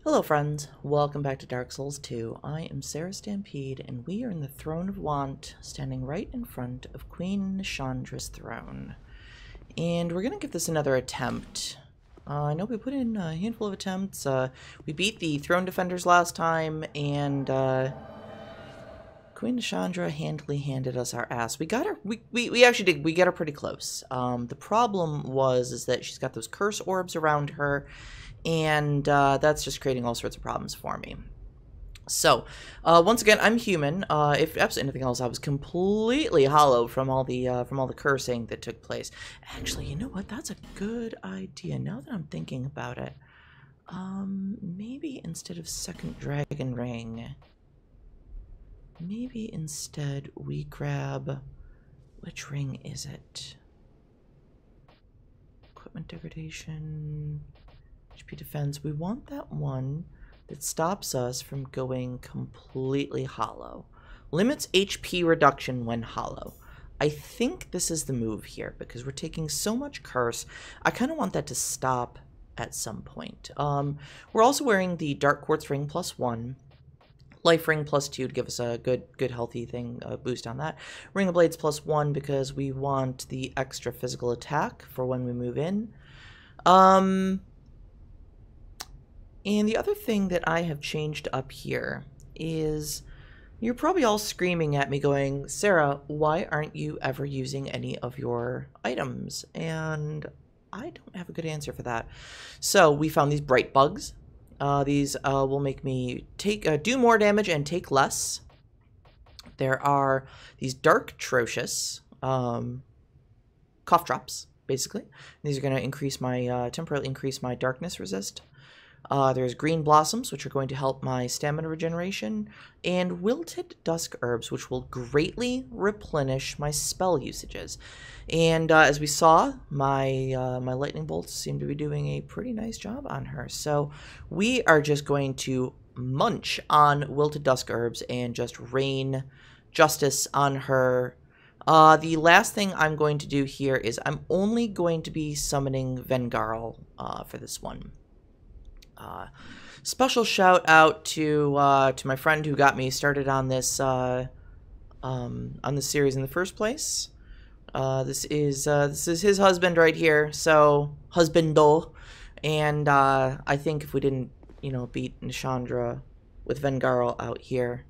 Hello friends, welcome back to Dark Souls 2. I am Sarah Stampede, and we are in the Throne of Want, standing right in front of Queen Nashandra's throne. And we're going to give this another attempt. I know we put in a handful of attempts. We beat the Throne Defenders last time, and Queen Nashandra handily handed us our ass. We got her, we actually did, we got her pretty close. The problem is that she's got those curse orbs around her, and that's just creating all sorts of problems for me. So, once again, I'm human. If absent anything else, I was completely hollow from all the cursing that took place. Actually, you know what? That's a good idea. Now that I'm thinking about it, maybe instead of second dragon ring, maybe instead we grab, which ring is it? Equipment degradation. HP defense. We want that one that stops us from going completely hollow. Limits HP reduction when hollow. I think this is the move here because we're taking so much curse. I kind of want that to stop at some point. We're also wearing the Dark Quartz ring +1. Life ring +2 to give us a good healthy thing, boost on that. Ring of Blades +1 because we want the extra physical attack for when we move in. And the other thing that I have changed up here is you're probably all screaming at me going, Sarah, why aren't you ever using any of your items? And I don't have a good answer for that. So we found these bright bugs. These will make me do more damage and take less. There are these dark trounced cough drops, basically. These are going to increase my temporarily increase my darkness resist. There's green blossoms, which are going to help my stamina regeneration, and wilted dusk herbs, which will greatly replenish my spell usages. And as we saw, my my lightning bolts seem to be doing a pretty nice job on her. So we are just going to munch on wilted dusk herbs and just rain justice on her. The last thing I'm going to do here is I'm only going to be summoning Vengarl for this one. Special shout out to my friend who got me started on this series in the first place. This is his husband right here, so husbando. And I think if we didn't, beat Nashandra with Vengarl out here,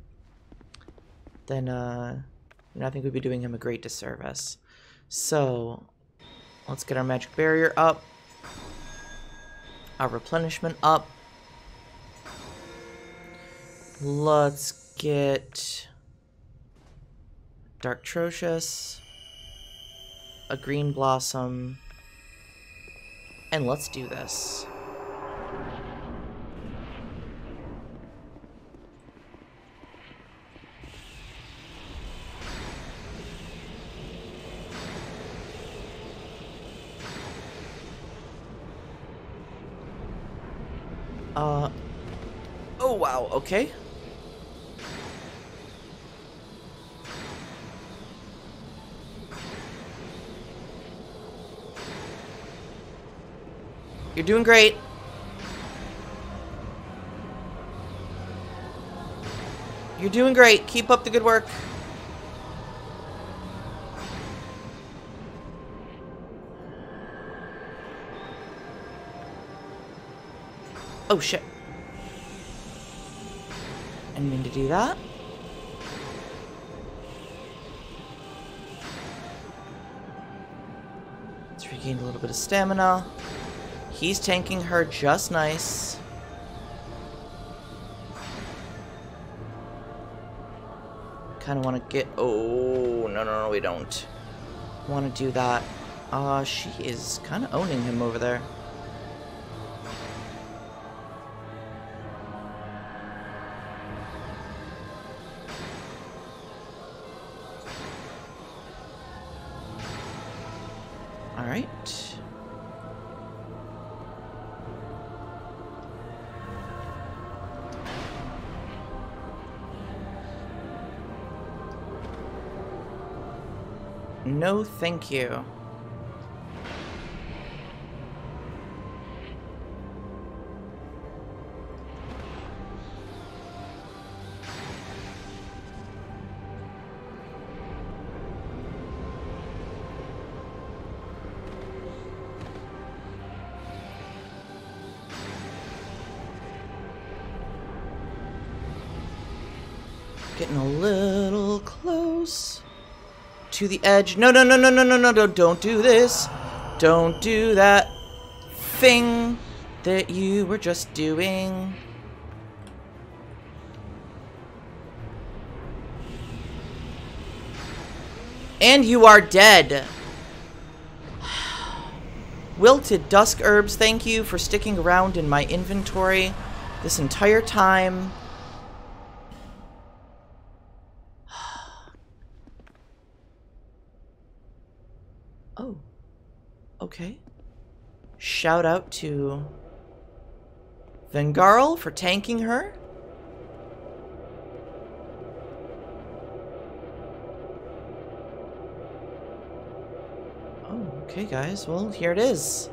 then I think we'd be doing him a great disservice. So let's get our magic barrier up. Our replenishment up. Let's get Dark Trounced, a green blossom, and let's do this. Oh wow, okay. You're doing great. You're doing great. Keep up the good work. Oh shit. I didn't mean to do that. Let's regain a little bit of stamina. He's tanking her just nice. Kind of want to get... Oh, no, we don't want to do that. She is kind of owning him over there. All right. No, thank you. Getting a little close to the edge. No, no, no, no, no, no, no, no, don't do this. Don't do that thing that you were just doing. And you are dead. Wilted dusk herbs, thank you for sticking around in my inventory this entire time. Oh. Okay. Shout out to Vengarl for tanking her. Oh, okay, guys. Well, here it is.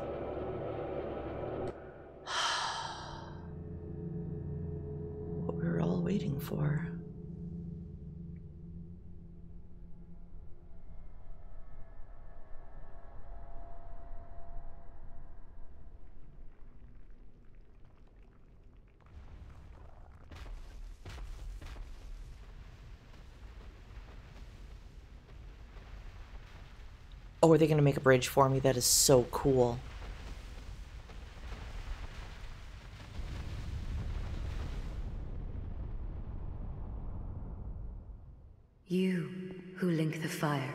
What we were all waiting for. Oh, are they going to make a bridge for me? That is so cool. You who link the fire.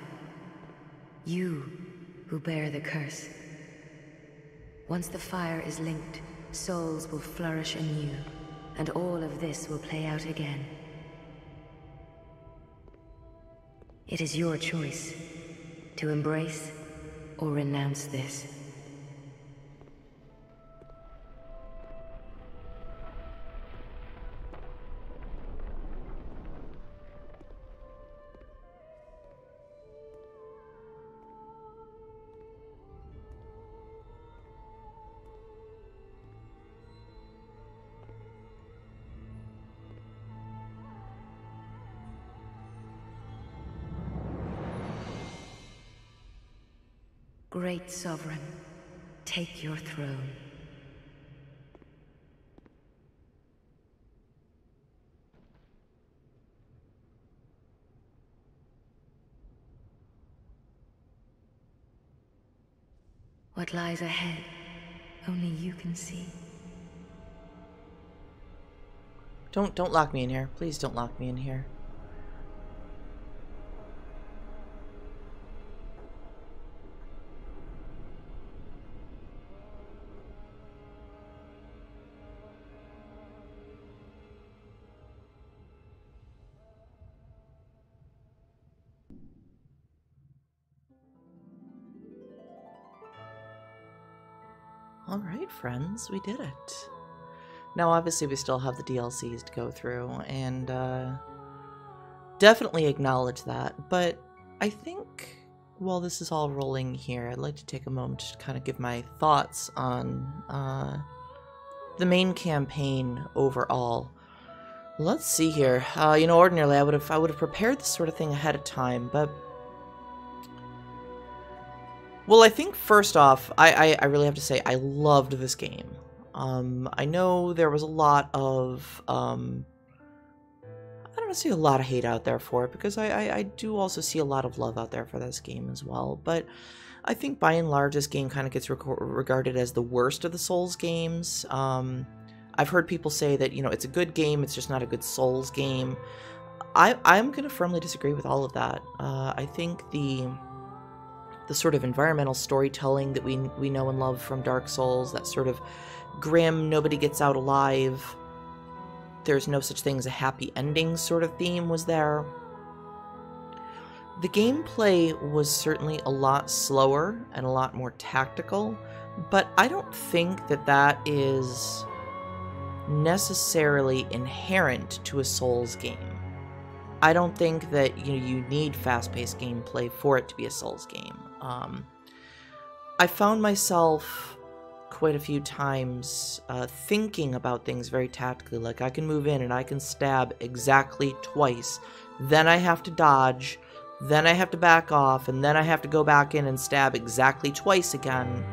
You who bear the curse. Once the fire is linked, souls will flourish anew, and all of this will play out again. It is your choice to embrace or renounce this. Great Sovereign, take your throne. What lies ahead, only you can see. Don't lock me in here. Please don't lock me in here. Alright, friends, we did it. Now, obviously, we still have the DLCs to go through, and definitely acknowledge that, but I think while this is all rolling here, I'd like to take a moment to kind of give my thoughts on the main campaign overall. Let's see here. You know, ordinarily, I would have prepared this sort of thing ahead of time, but well, I think first off, I really have to say I loved this game. I know there was a lot of, I don't see a lot of hate out there for it, because I do also see a lot of love out there for this game as well, but I think by and large this game kind of gets regarded as the worst of the Souls games. I've heard people say that, you know, it's a good game, it's just not a good Souls game. I'm going to firmly disagree with all of that. I think the sort of environmental storytelling that we know and love from Dark Souls, that sort of grim, nobody gets out alive, there's no such thing as a happy ending sort of theme was there. The gameplay was certainly a lot slower and a lot more tactical, but I don't think that that is necessarily inherent to a Souls game. I don't think that you need fast-paced gameplay for it to be a Souls game. I found myself quite a few times thinking about things very tactically, like I can move in and I can stab exactly twice, then I have to dodge, then I have to back off, and then I have to go back in and stab exactly twice again.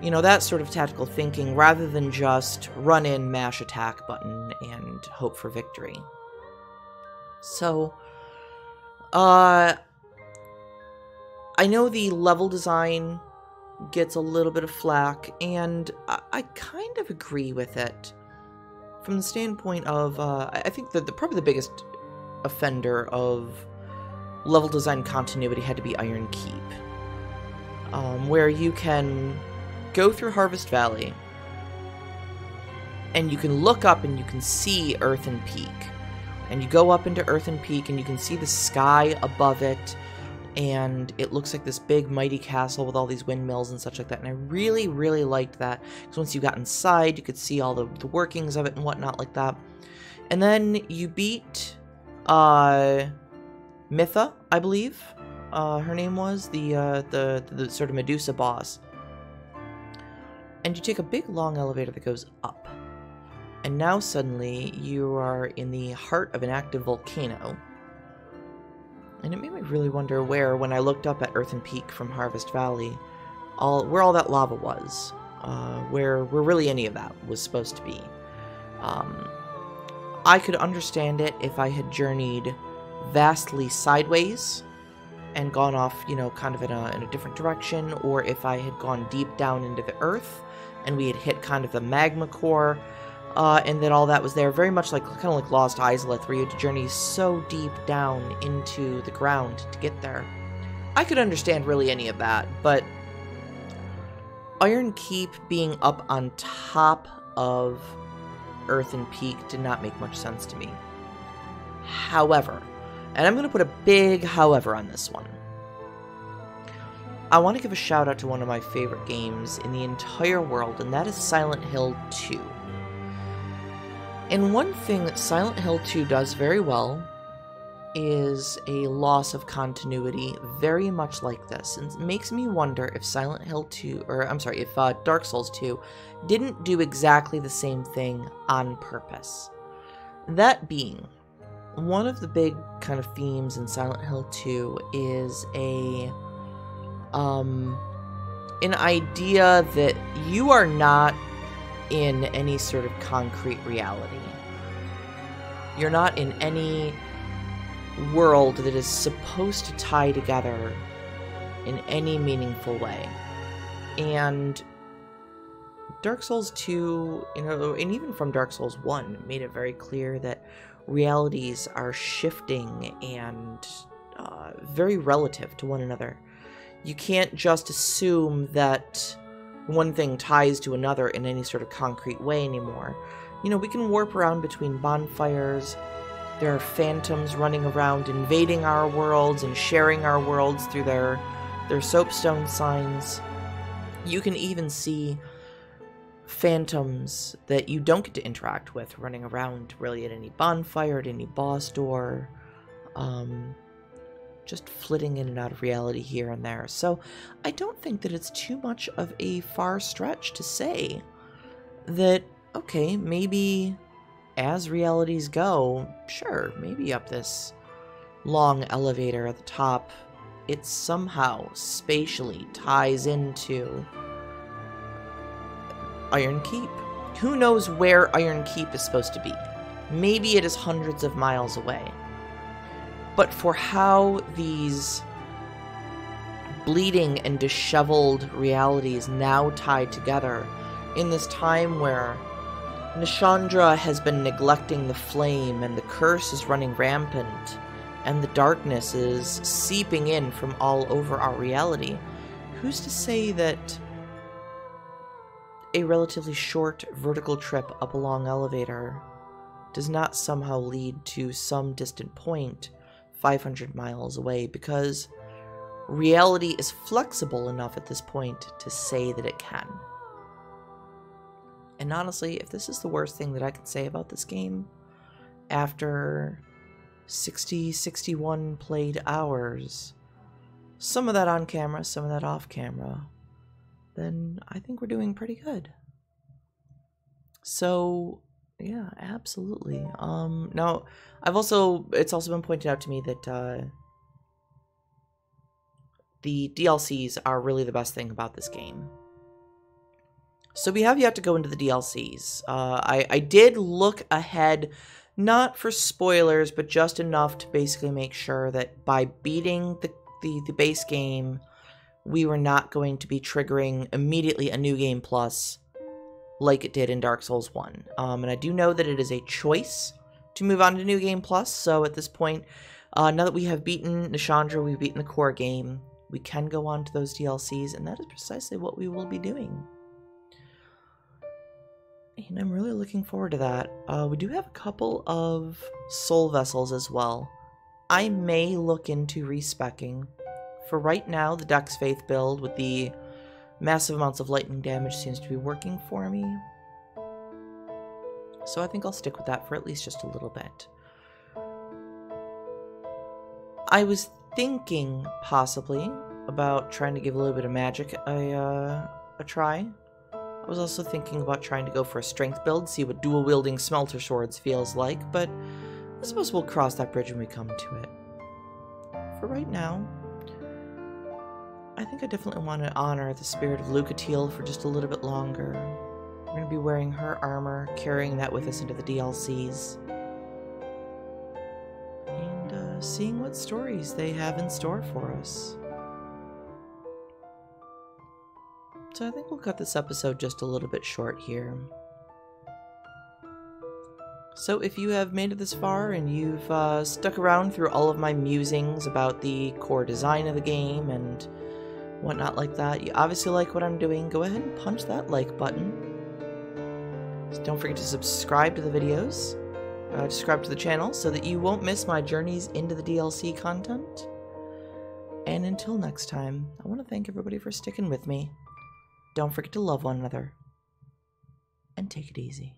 You know, that sort of tactical thinking, rather than just run in, mash attack button, and hope for victory. So, I know the level design gets a little bit of flack, and I kind of agree with it. From the standpoint of, I think that probably the biggest offender of level design continuity had to be Iron Keep, where you can go through Harvest Valley, and you can look up and you can see Earthen Peak. And you go up into Earthen Peak and you can see the sky above it, and it looks like this big mighty castle with all these windmills and such like that. And I really, really liked that, because once you got inside, you could see all the workings of it and whatnot like that. And then you beat Mytha, I believe her name was, the sort of Medusa boss. And you take a big long elevator that goes up. And now suddenly you are in the heart of an active volcano. And it made me really wonder where, when I looked up at Earthen Peak from Harvest Valley, where all that lava was. Where really any of that was supposed to be. I could understand it if I had journeyed vastly sideways and gone off, you know, kind of in a different direction, or if I had gone deep down into the earth and we had hit kind of the magma core. And then all that was there, very much like, kind of like Lost Izalith, where you had to journey so deep down into the ground to get there. I could understand really any of that, but Iron Keep being up on top of Earthen Peak did not make much sense to me. However, and I'm going to put a big however on this one, I want to give a shout out to one of my favorite games in the entire world, and that is Silent Hill 2. And one thing that Silent Hill 2 does very well is a loss of continuity, very much like this. And it makes me wonder if Silent Hill 2, or I'm sorry, if Dark Souls 2 didn't do exactly the same thing on purpose. That being, one of the big kind of themes in Silent Hill 2 is an idea that you are not in any sort of concrete reality. You're not in any world that is supposed to tie together in any meaningful way. And Dark Souls 2, you know, and even from Dark Souls 1, made it very clear that realities are shifting and very relative to one another. You can't just assume that one thing ties to another in any sort of concrete way anymore. You know, we can warp around between bonfires. There are phantoms running around invading our worlds and sharing our worlds through their soapstone signs. You can even see phantoms that you don't get to interact with running around really at any bonfire, at any boss door, just flitting in and out of reality here and there. So I don't think that it's too much of a far stretch to say that, okay, maybe as realities go, sure, maybe up this long elevator at the top, it somehow spatially ties into Iron Keep. Who knows where Iron Keep is supposed to be? Maybe it is hundreds of miles away. But for how these bleeding and disheveled realities now tie together in this time where Nashandra has been neglecting the flame and the curse is running rampant and the darkness is seeping in from all over our reality, who's to say that a relatively short vertical trip up a long elevator does not somehow lead to some distant point 500 miles away, because reality is flexible enough at this point to say that it can. And honestly, if this is the worst thing that I can say about this game, after 61 played hours, some of that on camera, some of that off camera, then I think we're doing pretty good. So, yeah, absolutely. Now, it's also been pointed out to me that the DLCs are really the best thing about this game. So we have yet to go into the DLCs. I did look ahead Not for spoilers, but just enough to basically make sure that by beating the base game, we were not going to be triggering immediately a New Game Plus like it did in Dark Souls 1. And I do know that it is a choice to move on to New Game Plus, so at this point, now that we have beaten Nashandra, we've beaten the core game, we can go on to those DLCs, and that is precisely what we will be doing. And I'm really looking forward to that. We do have a couple of soul vessels as well. I may look into respecking. For right now, the Dex Faith build with the massive amounts of lightning damage seems to be working for me. So I think I'll stick with that for at least just a little bit. I was thinking possibly about trying to give a little bit of magic a try. I was also thinking about trying to go for a strength build, see what dual-wielding smelter swords feels like, but I suppose we'll cross that bridge when we come to it. For right now, I think I definitely want to honor the spirit of Lucatiel for just a little bit longer. We're going to be wearing her armor, carrying that with us into the DLCs. And seeing what stories they have in store for us. So I think we'll cut this episode just a little bit short here. So if you have made it this far and you've stuck around through all of my musings about the core design of the game and whatnot like that, you obviously like what I'm doing, go ahead and punch that like button. So don't forget to subscribe to the videos, subscribe to the channel so that you won't miss my journeys into the DLC content. And until next time, I want to thank everybody for sticking with me. Don't forget to love one another, and take it easy.